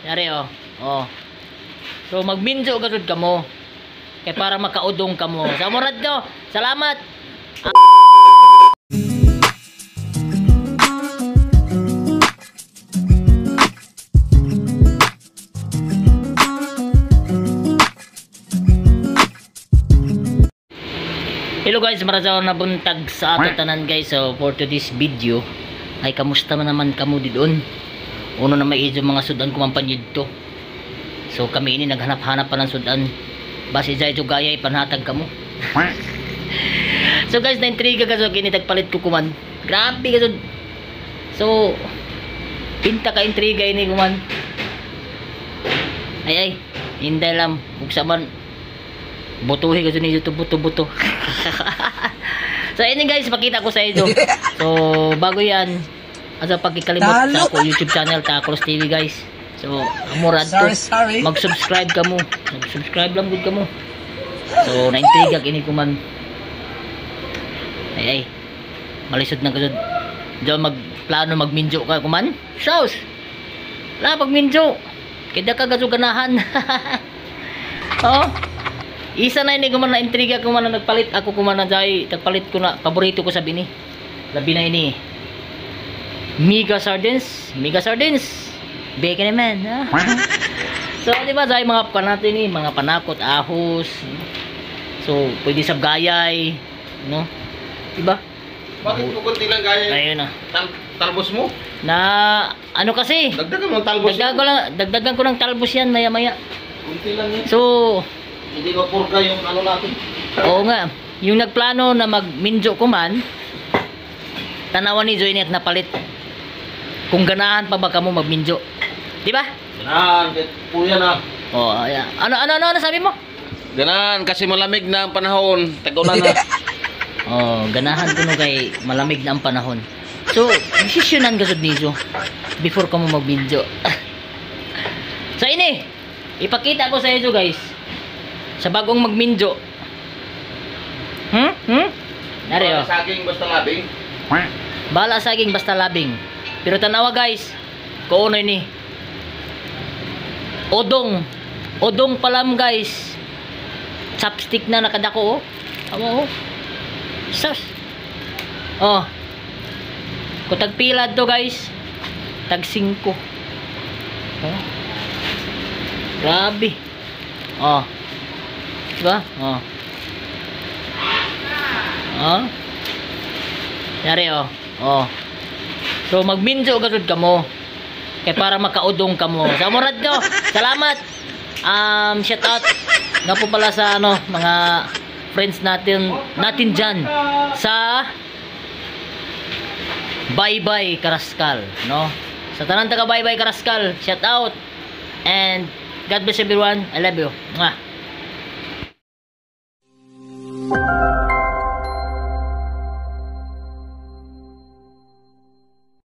Yari oh. Oh. So magminjo gud kamo. Kay para makaudong kamo. Sa murad ko. Salamat. Hello guys, marasaw na buntag sa ato tanan guys. So for today's video ay kamusta man naman kamo didon. Uno na may idyo mga sudan kumampanyid to. So kami ini naghanap-hanap pa ng sudan. Basi dyan ito gaya ipanhatag kamo. So guys, na-intriga ka so kini tagpalit ko kuman. Grabe ka so. So pinta ka intriga ini kuman. Ay hinday lang buksa man. Butuhi ka dyan ito buto-buto. So ini guys, pakita ko sa inyo. So bago yan, asa pagkikalimot sa ako YouTube channel Takolos TV guys. So amurad to mag-subscribe ka mo. Mag-subscribe lang gud ka mo. So naintriga kini ko man. Ay malisod na kasud. Diyan magplano magminjo ka kuman. Sauce. La pagminjo. Kida ka gasug ganahan. Oh. Isa na ini kuman na intriga ko man nagpalit ako kuman na jay tagpalit ko na paborito ko sa bini. Labi na ini. Mega sardines. Bacon naman. So di ba jay mga natin ni mga panakot, ahos. So pwede sa gayay, no? Di ba? Bakit mo kunti lang gayay? Ayun na. Talbos mo? Na ano kasi? Dagdagan mo talbos. Dagdagan ko ng talbos yan maya-maya. Kunti lang yan. So hindi mapurga yung ano natin. oo nga, yung nagplano na magminjo ko man, tanawan ni Joy net napalit. Kung ganahan pa ba kamo magminjo? Di ba? Ganahan, puya na. Oh, ayan. Ano sabi mo? Ganahan kasi malamig na ang panahon. Tag-ulan na. Oh, ganahan ko no kay malamig na ang panahon. So, desisyonan gasod ni Jo before ka mo magminjo. So ini, ipakita ko sa inyo guys. Sa bagong magminjo. Nari oh. Saging basta labing. Bala saging basta labing. Pero tanawa guys, kuno ini. Odong palam guys. Chopstick na nakadako oh. Amo oh. Sus. Oh. Kung tagpilad to guys, tag 5. Oh. Grabe. Oh. Diba? Oh. Oh. Yari oh. Oh. So magminjo gasud kamo. Kay para makaudong kamo. Sa murad ko. Salamat. Shout out nga po pala sa ano mga friends natin diyan sa Bye Bye Karaskal, no? Sa tanan taga Bye Bye Karaskal, shout out and God bless everyone. I love you. Mwah.